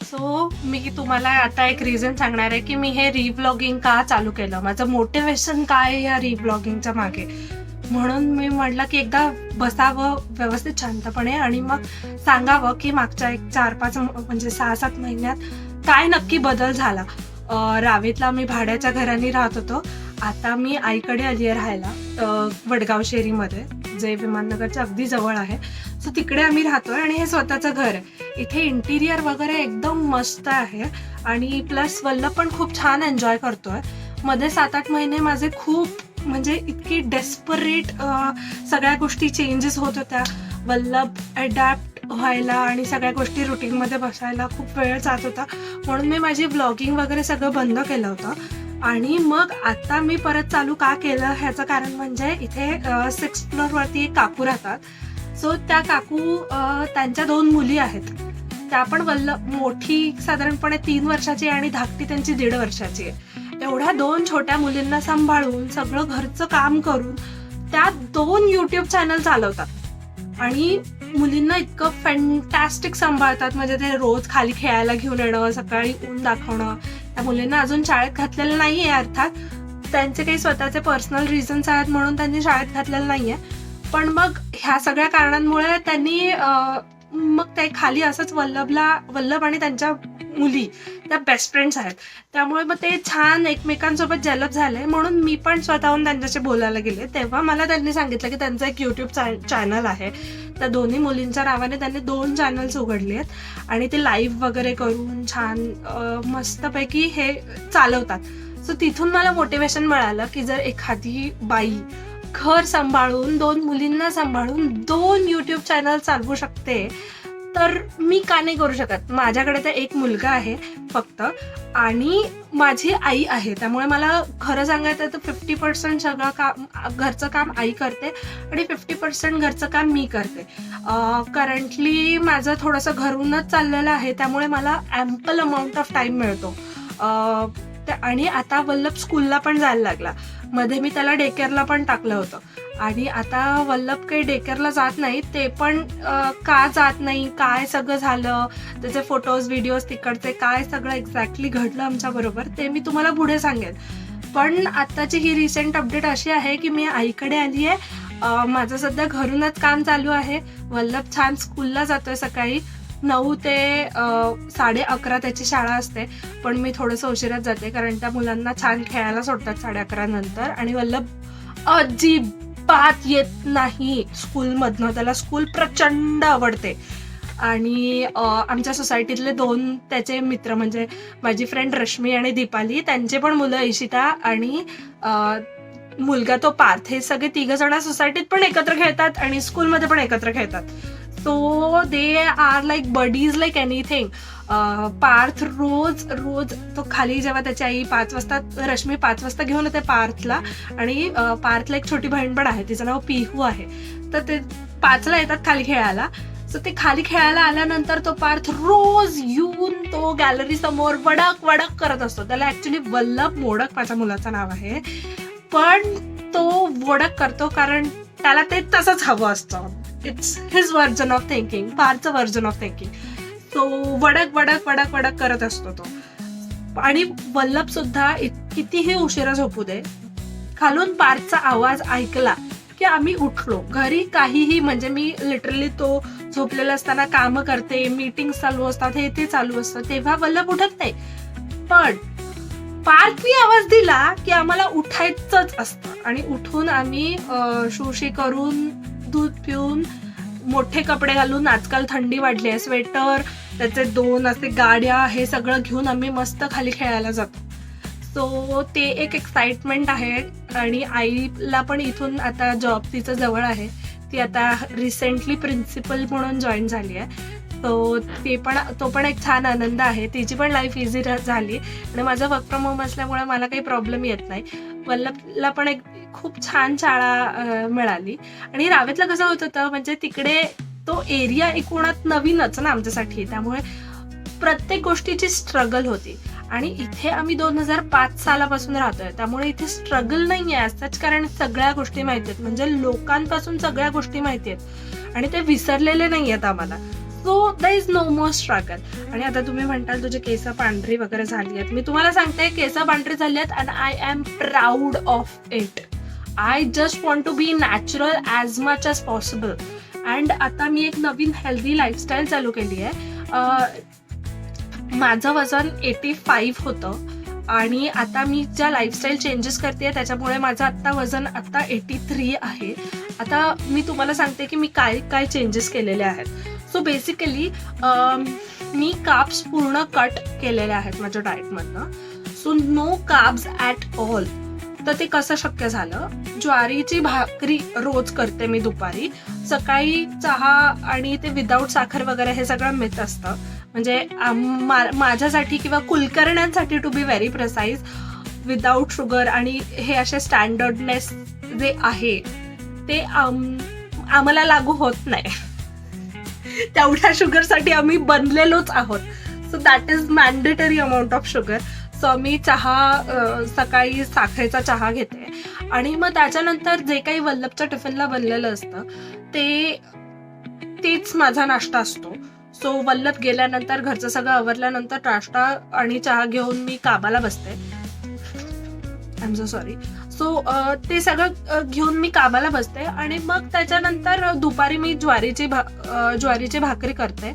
So मी तुम्हाला आता एक रिझन सांगणार आहे की मी हे रिव्लॉगिंग का चालू केलं, माझं मोटिवेशन काय आहे या रिव्लॉगिंगच्या मागे. म्हणून मी म्हटलं की एकदा बसावं व्यवस्थित शांतपणे आणि मग सांगावं की मागच्या एक 4-5 म्हणजे 6-7 महिन्यात काय नक्की बदल झाला. रावेतला मी भाड्याच्या घराने राहत होतो, आता मी आईकडे आली आहे राहायला वडगाव शेरीमध्ये, जे विमाननगरच्या अगदी जवळ आहे. सो तिकडे आम्ही राहतोय आणि हे स्वतःचं घर आहे. इथे इंटिरियर वगैरे एकदम मस्त आहे आणि प्लस वल्लभ पण खूप छान एन्जॉय करतोय. मध्ये 7-8 महिने माझे खूप म्हणजे इतकी डेस्परेट सगळ्या गोष्टी चेंजेस होत होत्या. वल्लभ अडॅप्ट व्हायला आणि सगळ्या गोष्टी रुटीनमध्ये बसायला खूप वेळ जात होता, म्हणून मी माझी व्लॉगिंग वगैरे सगळं बंद केलं होतं. आणि मग आता मी परत चालू का केलं ह्याचं कारण म्हणजे इथे 6th फ्लोअरवरती एक काकू राहतात. सो त्या काकू त्यांच्या 2 मुली आहेत, त्या पण वल्लभ मोठी साधारणपणे 3 वर्षाची आणि धाकटी त्यांची 1.5 वर्षाची आहे. एवढ्या 2 छोट्या मुलींना सांभाळून सगळं घरचं काम करून त्या 2 YouTube चॅनल चालवतात आणि मुलींना इतकं फॅन्टॅस्टिक सांभाळतात. म्हणजे ते रोज खाली खेळायला घेऊन येणं, सकाळी ऊन दाखवणं. त्या मुलींना अजून शाळेत घातलेलं नाहीये, अर्थात त्यांचे काही स्वतःचे पर्सनल रिझन्स आहेत म्हणून त्यांनी शाळेत घातलेलं नाहीये. पण मग ह्या सगळ्या कारणांमुळे त्यांनी मग ते खाली असंच वल्लभ आणि त्यांच्या मुली त्या बेस्ट फ्रेंड्स आहेत, त्यामुळे मग ते छान एकमेकांसोबत जेलप झाले. म्हणून मी पण स्वतःहून त्यांच्याशी बोलायला गेले. तेव्हा मला त्यांनी सांगितलं की त्यांचं एक YouTube चॅनल आहे. त्या दोन्ही मुलींच्या नावाने त्यांनी 2 चॅनल्स उघडले आहेत आणि ते लाईव्ह वगैरे करून छान मस्तपैकी हे चालवतात. सो तिथून मला मोटिवेशन मिळालं की जर एखादी बाई घर सांभाळून 2 मुलींना सांभाळून 2 YouTube चॅनल चालवू शकते तर मी का नाही करू शकत. माझ्याकडे तर एक मुलगा आहे फक्त आणि माझी आई आहे, त्यामुळे मला खरं सांगायचं तर 50% सगळं काम घरचं काम आई करते आणि 50% घरचं काम मी करते. करंटली माझं थोडंसं घरूनच चाललेलं आहे, त्यामुळे मला ॲम्पल अमाऊंट ऑफ टाईम मिळतो. आणि आता वल्लभ स्कूलला पण जायला लागला. मध्ये मी त्याला डे केअरला पण टाकलं होतं आणि आता वल्लभ काही डे केअरला जात नाही. ते पण का जात नाही, काय सगळं झालं, त्याचे फोटोज व्हिडिओज तिकडचे काय सगळं एक्झॅक्टली घडलं आमच्याबरोबर ते मी तुम्हाला पुढे सांगेन. पण आत्ताची ही रिसेंट अपडेट अशी आहे की मी आईकडे आली आहे. माझं सध्या घरूनच काम चालू आहे. वल्लभ छान स्कूलला जातोय सकाळी 9 ते 11:30 त्याची शाळा असते, पण मी थोडंसं उशिराच जाते कारण त्या मुलांना छान खेळायला सोडतात 11:30 नंतर. आणि वल्लभ अजिबात येत नाही स्कूलमधनं, त्याला स्कूल प्रचंड आवडते. आणि आमच्या सोसायटीतले 2 त्याचे मित्र म्हणजे माझी फ्रेंड रश्मी आणि दीपाली, त्यांचे पण मुलं ईशिता आणि मुलगा तो पार्थ, हे सगळे 3 जण सोसायटीत पण एकत्र खेळतात आणि स्कूलमध्ये पण एकत्र खेळतात. So they are like buddies like anything. Parth रोज तो खाली जेव्हा त्याची आई 5 वाजता रश्मी 5 वाजता घेऊन येते पार्थला आणि पार्थला एक छोटी बहीण पण आहे, तिचं नाव पिहू आहे. तर ते 5ला येतात खाली खेळायला. सो ते खाली खेळायला आल्यानंतर तो पार्थ रोज येऊन तो गॅलरी समोर वडक करत असतो. त्याला ऍक्च्युली वल्लभ मोडक माझ्या मुलाचं नाव आहे, पण तो वडक करतो कारण त्याला ते तसंच हवं असतं. It's his version of thinking, पार्थचं व्हर्जन ऑफ थिंकिंग. तो वडक करत असतो तो. आणि वल्लभ सुद्धा कितीही उशिरा झोपू दे, खालून पार्थचा आवाज ऐकला की आम्ही उठलो. घरी काहीही म्हणजे मी लिटरली तो झोपलेला असताना कामं करते, मीटिंग चालू असतात, हे ते चालू असतं, तेव्हा वल्लभ उठत नाही. पण पार्थनी आवाज दिला की आम्हाला उठायचंच असतं आणि उठून आम्ही शूशी करून दूध पिऊन मोठे कपडे घालून, आजकाल थंडी वाढली आहे, स्वेटर, त्याचे 2 असे गाड्या, हे सगळं घेऊन आम्ही मस्त खाली खेळायला जातो. सो ते एक एक्साइटमेंट आहे. आणि आईला पण इथून आता जॉब तिचं जवळ आहे, ती आता रिसेंटली प्रिन्सिपल म्हणून जॉईन झाली आहे. तो पण एक छान आनंद आहे. तिची पण लाईफ इझी झाली आणि माझं वर्क फ्रॉम होम असल्यामुळे मला काही प्रॉब्लेम येत नाही. वल्लभला पण एक खूप छान शाळा मिळाली. आणि रावेतला कसं होत होतं म्हणजे तिकडे तो एरिया एकूणात नवीनच ना आमच्यासाठी, त्यामुळे प्रत्येक गोष्टीची स्ट्रगल होती. आणि इथे आम्ही 2005 सालापासून राहतोय, त्यामुळे इथे स्ट्रगल नाही आहे असंच, कारण सगळ्या गोष्टी माहिती आहेत, म्हणजे लोकांपासून सगळ्या गोष्टी माहिती आहेत आणि ते विसरलेले नाही आहेत आम्हाला. So there is no more struggle. आणि आता तुम्ही म्हणताल तुझे केस पांढरी वगैरे झाली आहेत. मी तुम्हाला सांगते केस पांढरी झाली आहेत and I am proud of it. I just want to be natural as much as possible. And आता मी एक नवीन हेल्दी लाईफस्टाईल चालू केली आहे. माझं वजन 85 होतं आणि आता मी ज्या लाईफस्टाईल चेंजेस करते त्याच्यामुळे माझं आत्ता वजन 83 आहे. आता मी तुम्हाला सांगते की मी काय काय चेंजेस केलेले आहेत. सो बेसिकली मी कार्ब्स पूर्ण कट केलेले आहेत माझ्या डाएटमधनं. So no carbs at all. तर ते कसं शक्य झालं? ज्वारीची भाकरी रोज करते मी दुपारी. सकाळी चहा आणि ते विदाऊट साखर वगैरे हे सगळं मिथ असतं. म्हणजे माझ्यासाठी किंवा कुलकर्ण्यांसाठी to be very precise without sugar आणि हे असे स्टँडर्डनेस जे आहे ते आम्हाला लागू होत नाही. तेवढ्या शुगरसाठी आम्ही बनलेलोच आहोत. So that is mandatory amount of sugar. So मी चहा सकाळी साखरेचा चहा घेते आणि मग त्याच्यानंतर जे काही वल्लभच्या टिफिनला बनलेलं असतं तेच माझा नाश्ता असतो. सो वल्लभ गेल्यानंतर घरचं सगळं आवरल्यानंतर नाश्ता आणि चहा घेऊन मी कामाला बसते. I am so sorry. So ते सगळं घेऊन मी कामाला बसते आणि मग त्याच्यानंतर दुपारी मी ज्वारीची भाकरी करते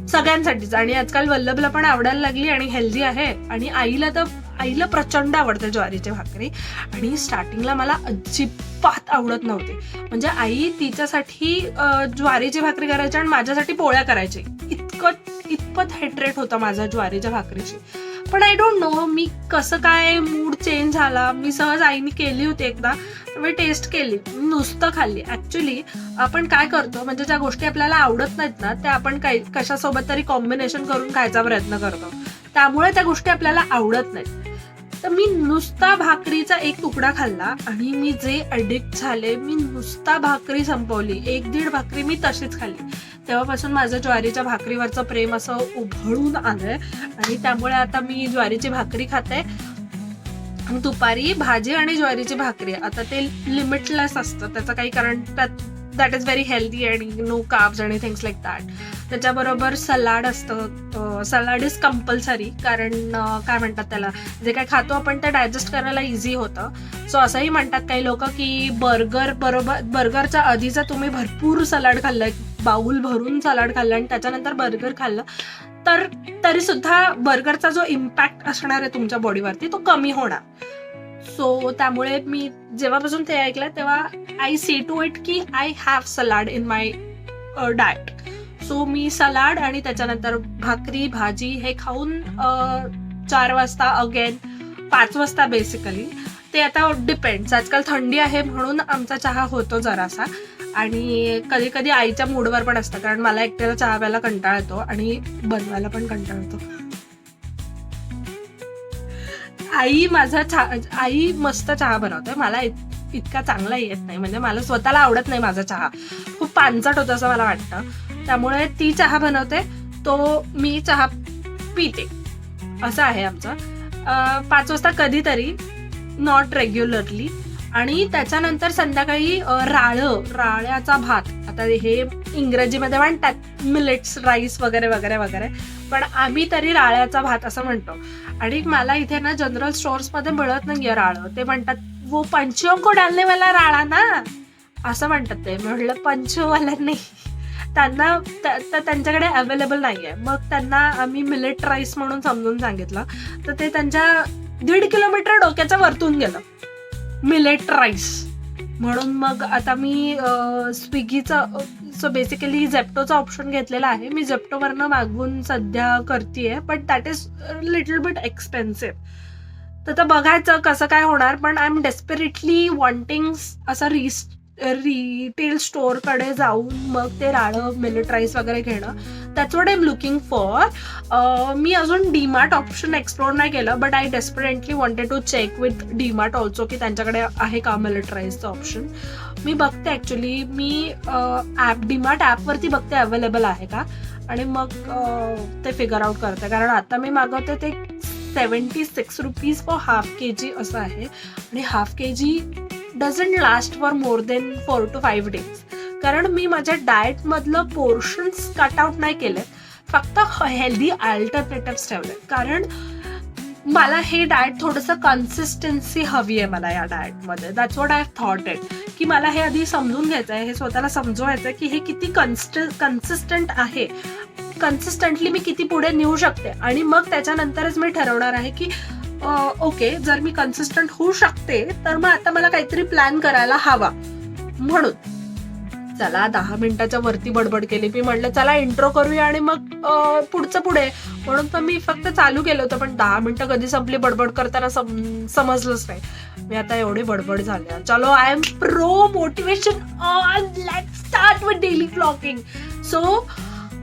सगळ्यांसाठीच. आणि आजकाल वल्लभला पण आवडायला लागली आणि हेल्दी आहे. आणि आईला प्रचंड आवडते ज्वारीची भाकरी. आणि स्टार्टिंगला मला अजिबात आवडत नव्हती. म्हणजे आई तिच्यासाठी ज्वारीची भाकरी करायची आणि माझ्यासाठी पोळ्या करायची. इतपत हेट्रेट होतं माझं ज्वारीच्या भाकरीची. पण आय डोंट नो मी कसं काय मूड चेंज झाला. मी सहज आईने केली होती एकदा, मी टेस्ट केली, नुसतं खाल्ली. ऍक्च्युली आपण काय करतो म्हणजे ज्या गोष्टी आपल्याला आवडत नाहीत ना त्या आपण कशासोबत तरी कॉम्बिनेशन करून खायचा प्रयत्न करतो. त्यामुळे त्या गोष्टी आपल्याला आवडत नाहीत. तर मी नुसता भाकरीचा एक तुकडा खाल्ला आणि मी जे ॲडिक्ट झाले. मी नुसता भाकरी संपवली. 1-1.5 भाकरी मी तशीच खाल्ली. तेव्हापासून माझं ज्वारीच्या भाकरीवरचं प्रेम असं उभळून आलंय आणि त्यामुळे आता मी ज्वारीची भाकरी खाते. दुपारी भाजी आणि ज्वारीची भाकरी. आता ते लिमिटलेस असतं त्याचं काही, कारण दॅट इज व्हेरी हेल्दी आणि नो कार्ब्स आणि थिंग्स लाईक दॅट. त्याच्याबरोबर सलाड असतं. सलाड इज कंपल्सरी, कारण काय म्हणतात त्याला, जे काय खातो आपण ते डायजेस्ट करायला इझी होतं. सो असंही म्हणतात काही लोक की बर्गरच्या आधीचा तुम्ही भरपूर सलाड खाल्लंय, बाऊल भरून सलाड खाल्लं आणि त्याच्यानंतर बर्गर खाल्लं तर तरी सुद्धा बर्गरचा जो इम्पॅक्ट असणार आहे तुमच्या बॉडीवरती तो कमी होणार. सो त्यामुळे मी जेव्हापासून ते ऐकलं तेव्हा आय सी टू इट की I have salad in my diet. So me salad आणि त्याच्यानंतर भाकरी भाजी हे खाऊन 4 वाजता अगेन 5 वाजता बेसिकली. ते आता डिपेंड्स. आजकाल थंडी आहे म्हणून आमचा चहा होतो जरासा आणि कधी कधी आईच्या मूडवर पण असतं, कारण मला एकट्याला चहा प्यायला कंटाळा येतो आणि बनवायला पण कंटाळा येतो. आई मस्त चहा बनवते. मला इतका चांगला येत नाही, म्हणजे मला स्वतःला आवडत नाही माझा चहा, खूप पानचट होतं असं मला वाटतं. त्यामुळे ती चहा बनवते, तो मी चहा पिते. असं आहे आमचं. 5 वाजता कधीतरी, नॉट रेग्युलरली. आणि त्याच्यानंतर संध्याकाळी राळ्याचा भात. आता हे इंग्रजीमध्ये म्हणतात मिलेट्स राईस वगैरे वगैरे वगैरे, पण आम्ही तरी राळ्याचा भात असं म्हणतो. आणि मला इथे ना जनरल स्टोअर्समध्ये मिळत नाहीये राळं. ते म्हणतात वो पंचों को डालने वाला राळा ना असं म्हणतात. ते म्हटलं पंचोवाला नाही, त्यांना त्यांच्याकडे अवेलेबल नाहीये. मग त्यांना आम्ही मिलेट राईस म्हणून समजून सांगितलं, तर ते त्यांच्या 1.5 किलोमीटर डोक्याच्या वरतून गेलं मिलेट राईस म्हणून. मग आता मी स्विगीचं, सो बेसिकली झेप्टोचा ऑप्शन घेतलेला आहे. मी झेप्टोवरनं मागवून सध्या करतेय, but that is little bit expensive. तर बघायचं कसं काय होणार. पण आय एम डेस्परेटली वॉन्टिंग असं रिटेल स्टोअरकडे जाऊन मग ते राळं मिलेट राईस वगैरे घेणं. That's what I am looking for. मी अजून डीमार्ट ऑप्शन एक्सप्लोर नाही केलं, but I desperately wanted to check with DMart also की त्यांच्याकडे आहे का मिलेट राईसचं ऑप्शन. मी बघते ॲक्च्युली, मी डीमार्ट ॲपवरती बघते अवेलेबल आहे का, आणि मग ते फिगर आउट करते. कारण आता मी मागवते ते 76 रुपीज फॉर हाफ kg असं आहे. आणि half kg doesn't last for more than 4 to 5 days. कारण मी माझ्या डाएट मधलं पोर्शन्स कट आउट नाही केले, फक्त हेल्दी अल्टरनेटिव्ह ठेवले. कारण मला हे डाएट थोडंसं कन्सिस्टन्सी हवी आहे मला या डाएटमध्ये. That's what I have thought it, की मला हे आधी समजून घ्यायचं आहे, हे स्वतःला समजवायचं आहे की हे किती कन्सिस्टंट आहे, कन्सिस्टंटली मी किती पुढे नेऊ शकते. आणि मग त्याच्यानंतरच मी ठरवणार आहे की ओके, जर मी कन्सिस्टंट होऊ शकते तर मग आता मला काहीतरी प्लॅन करायला हवा. म्हणून चला 10 मिनिटाच्या वरती बडबड केली. मी म्हटलं चला इंट्रो करूया आणि मग पुढचं पुढे, म्हणून पण मी फक्त चालू केलं होतं. पण 10 मिनिटं कधी संपली बडबड करताना समजलंच नाही. मी आता एवढी बडबड झाली. चलो, I am pro motivation on, let's start with daily vlogging. So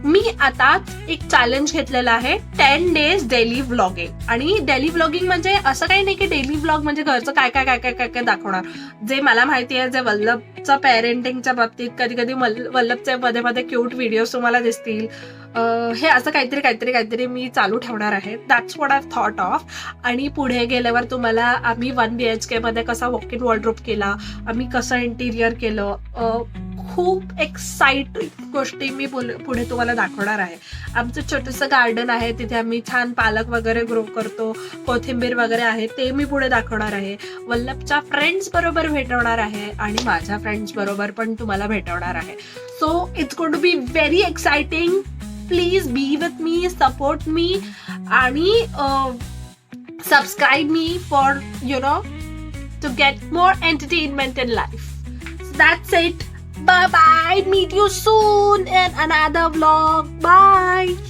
मी आता एक चॅलेंज घेतलेला आहे, 10 days डेली व्लॉगिंग. आणि डेली व्लॉगिंग म्हणजे असं काही नाही की डेली व्लॉग म्हणजे घरचं काय काय काय काय काय काय दाखवणार. जे मला माहिती आहे, जे वल्लभचं पेरेंटिंगच्या बाबतीत कधी कधी वल्लभचे मध्ये मध्ये क्यूट व्हिडिओज तुम्हाला दिसतील, हे असं काहीतरी मी चालू ठेवणार आहे. That's what I thought of. आणि पुढे गेल्यावर तुम्हाला आम्ही 1 BHK मध्ये कसा वॉक इन वॉर्डरोब केला, आम्ही कसं इंटिरियर केलं, खूप एक्साइटिंग गोष्टी मी पुढे तुम्हाला दाखवणार आहे. आमचं छोटंसं गार्डन आहे, तिथे आम्ही छान पालक वगैरे ग्रो करतो, कोथिंबीर वगैरे आहे, ते मी पुढे दाखवणार आहे. वल्लभच्या फ्रेंड्स बरोबर भेटवणार आहे आणि माझ्या फ्रेंड्स बरोबर पण तुम्हाला भेटवणार आहे. So it's going to be very exciting. Please be with me, support me आणि subscribe me for to get more entertainment in life. So that's it. Bye bye. Meet you soon in another vlog. Bye.